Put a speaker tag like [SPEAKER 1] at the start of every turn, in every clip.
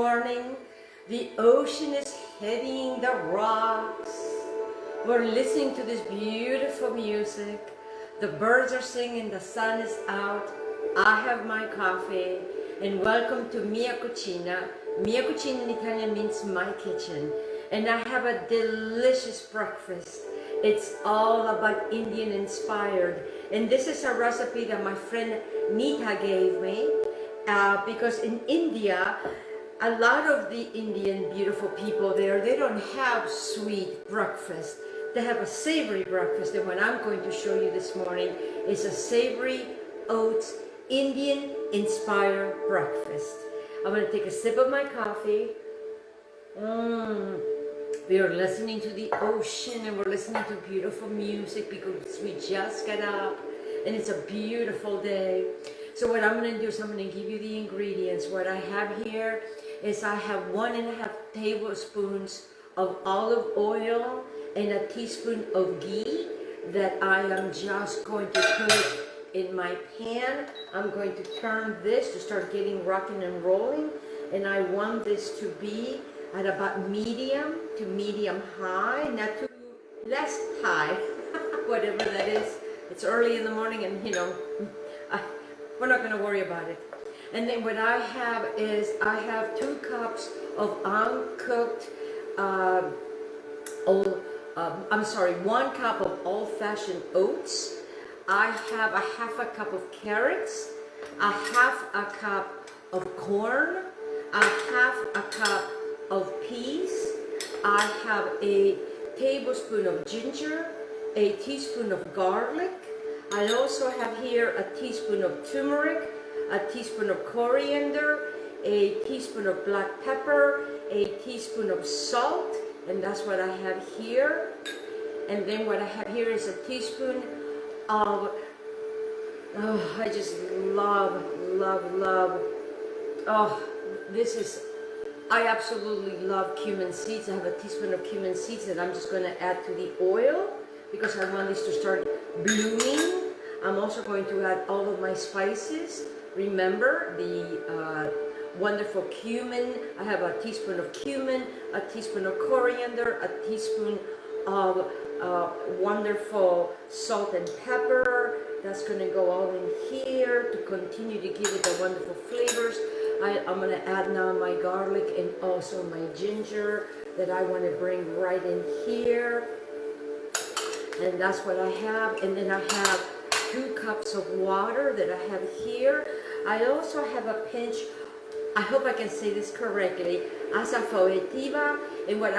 [SPEAKER 1] morning. The ocean is hitting the rocks. We're listening to this beautiful music. The birds are singing, the sun is out. I have my coffee, and welcome to Mia Cucina. Mia Cucina in Italian means my kitchen. And I have a delicious breakfast. It's all about Indian inspired. And this is a recipe that my friend Nita gave me. Because in India, a lot of the Indian beautiful people there, they don't have sweet breakfast. They have a savory breakfast. And what I'm going to show you this morning is a savory oats Indian inspired breakfast. I'm going to take a sip of my coffee. We are listening to the ocean and we're listening to beautiful music because we just got up and it's a beautiful day. So what I'm going to do is I'm going to give you the ingredients. What I have here is I have 1.5 tablespoons of olive oil and a teaspoon of ghee that I am just going to put in my pan. I'm going to turn this to start getting rocking and rolling, and I want this to be at about medium to medium high, not too less high, whatever that is. It's early in the morning and we're not going to worry about it. And then what I have is I have 2 cups of uncooked, 1 cup of old-fashioned oats. I have a 1/2 cup of carrots, a 1/2 cup of corn, a 1/2 cup of peas. I have a tablespoon of ginger, a teaspoon of garlic. I also have here a teaspoon of turmeric, a teaspoon of coriander, a teaspoon of black pepper, a teaspoon of salt, and that's what I have here. And then what I have here is a teaspoon of, I just love, I absolutely love cumin seeds. I have a teaspoon of cumin seeds that I'm just going to add to the oil because I want this to start blooming. I'm also going to add all of my spices. Remember the wonderful cumin. I have a teaspoon of cumin, a teaspoon of coriander, a teaspoon of wonderful salt and pepper. That's going to go all in here to continue to give it the wonderful flavors. I'm going to add now my garlic and also my ginger that I want to bring right in here. And that's what I have. And then I have 2 cups of water that I have here. I also have a pinch, I hope I can say this correctly, asafoetida. And what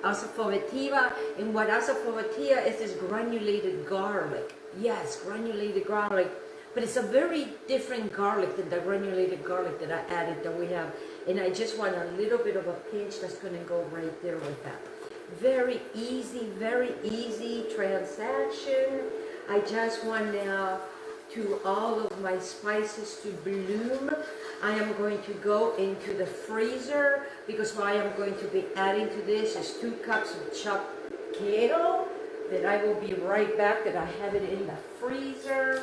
[SPEAKER 1] asafoetida is this granulated garlic. Yes, granulated garlic. But it's a very different garlic than the granulated garlic that I added that we have. And I just want a little bit of a pinch that's going to go right there with that. Very easy transaction. I just want now to all of my spices to bloom. I am going to go into the freezer because what I am going to be adding to this is 2 cups of chopped kale that I will be right back, that I have it in the freezer.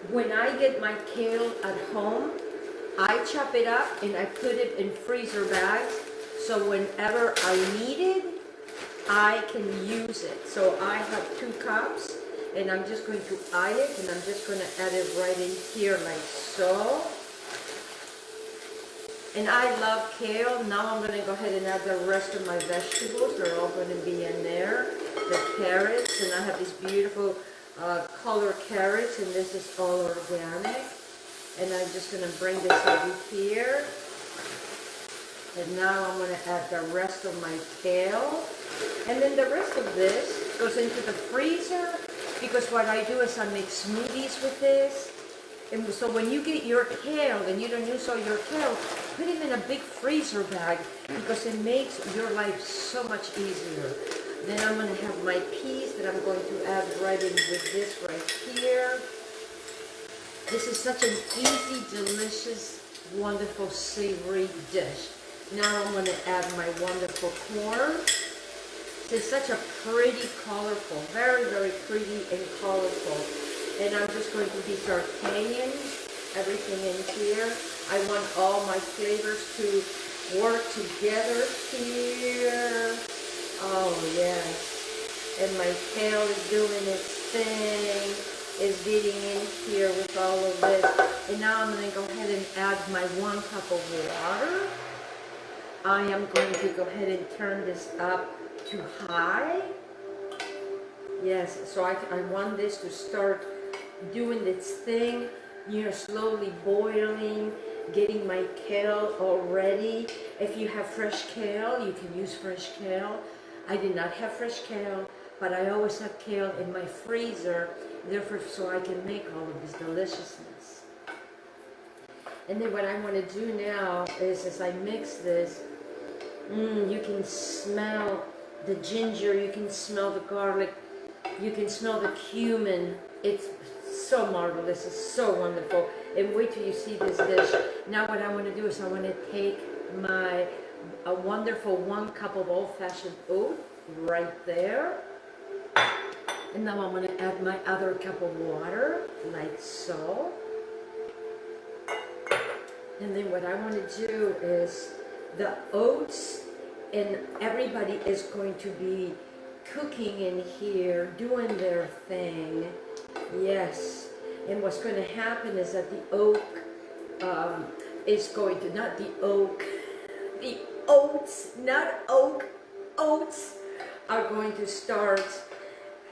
[SPEAKER 1] When I get my kale at home, I chop it up and I put it in freezer bags so whenever I need it, I can use it. So I have 2 cups and I'm just going to eye it and I'm just going to add it right in here like so. And I love kale. Now I'm going to go ahead and add the rest of my vegetables. They're all going to be in there. The carrots, and I have these beautiful color carrots, and this is all organic. And I'm just going to bring this over here. And now I'm going to add the rest of my kale. And then the rest of this goes into the freezer because what I do is I make smoothies with this. And so when you get your kale and you don't use all your kale, put it in a big freezer bag because it makes your life so much easier. Then I'm going to have my peas that I'm going to add right in with this right here. This is such an easy, delicious, wonderful, savory dish. Now I'm going to add my wonderful corn. It's such a pretty, colorful, very, very pretty and colorful. And I'm just going to be sauteing everything in here. I want all my flavors to work together here. Oh yes. And my kale is doing its thing, is getting in here with all of this. And now I'm going to go ahead and add my 1 cup of water. I am going to go ahead and turn this up to high. Yes, so I want this to start doing its thing, you know, slowly boiling, getting my kale all ready. If you have fresh kale, you can use fresh kale. I did not have fresh kale, but I always have kale in my freezer, therefore, so I can make all of this deliciousness. And then what I want to do now is, as I mix this, you can smell the ginger, you can smell the garlic, you can smell the cumin. It's so marvelous, it's so wonderful. And wait till you see this dish. Now what I want to do is I want to take my wonderful 1 cup of old-fashioned oat right there. And now I'm going to add my other cup of water, like so. And then what I want to do is the oats, and everybody is going to be cooking in here, doing their thing. Yes. And what's going to happen is that the oak is going to, not the oak, the oats, not oak, oats are going to start,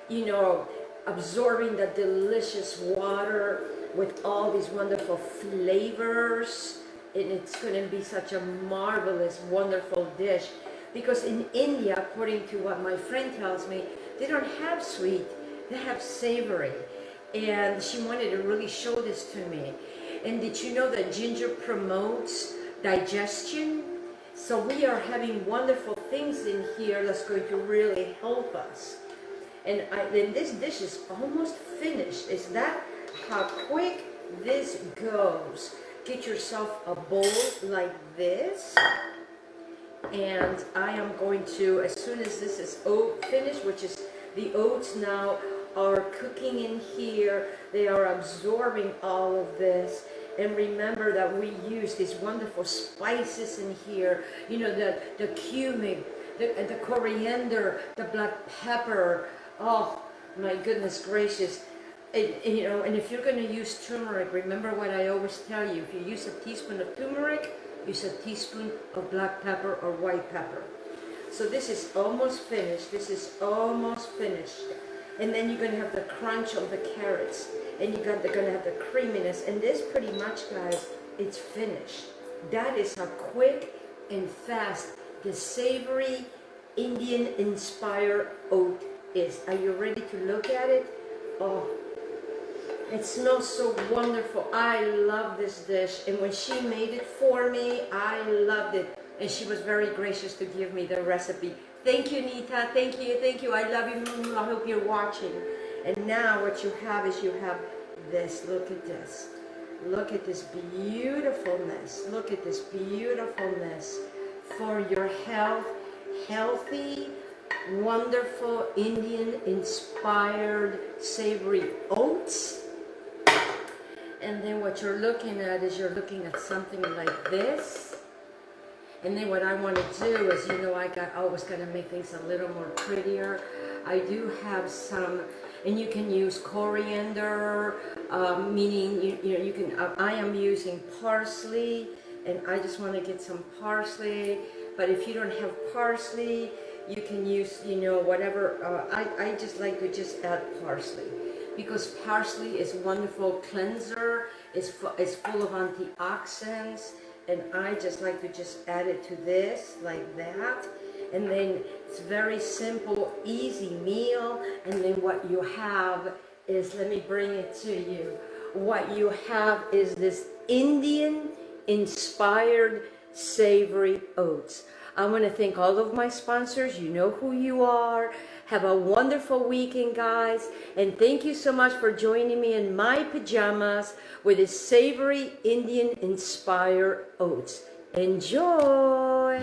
[SPEAKER 1] you know, absorbing the delicious water with all these wonderful flavors. And it's going to be such a marvelous, wonderful dish. Because in India, according to what my friend tells me, they don't have sweet, they have savory. And she wanted to really show this to me. And did you know that ginger promotes digestion? So we are having wonderful things in here that's going to really help us. And then this dish is almost finished. Is that how quick this goes? Get yourself a bowl like this. And I am going to, as soon as this is finished, which is the oats now are cooking in here, they are absorbing all of this. And remember that we use these wonderful spices in here, you know, the cumin, the coriander, the black pepper. Oh my goodness gracious. You know, and if you're going to use turmeric, remember what I always tell you: if you use a teaspoon of turmeric, use a teaspoon of black pepper or white pepper. So this is almost finished. This is almost finished. And then you're going to have the crunch of the carrots, and they're going to have the creaminess. And this pretty much, guys, it's finished. That is how quick and fast the savory Indian-inspired oat is. Are you ready to look at it? Oh, it smells so wonderful. I love this dish. And when she made it for me, I loved it. And she was very gracious to give me the recipe. Thank you, Nita. Thank you. Thank you. I love you. I hope you're watching. And now what you have is you have this. Look at this. Look at this beautifulness. Look at this beautifulness for your health. Healthy, wonderful, Indian-inspired savory oats. And then what you're looking at is you're looking at something like this. And then what I want to do is, you know, I always got to make things a little more prettier. I do have some, and you can use coriander, meaning, you know, you can, I am using parsley, and I just want to get some parsley. But if you don't have parsley, you can use, you know, whatever. I just like to just add parsley, because parsley is a wonderful cleanser. It's full of antioxidants. And I just like to just add it to this, like that. And then it's very simple, easy meal. And then what you have is, let me bring it to you. What you have is this Indian-inspired savory oats. I want to thank all of my sponsors. You know who you are. Have a wonderful weekend, guys. And thank you so much for joining me in my pajamas with this savory Indian-inspired oats. Enjoy!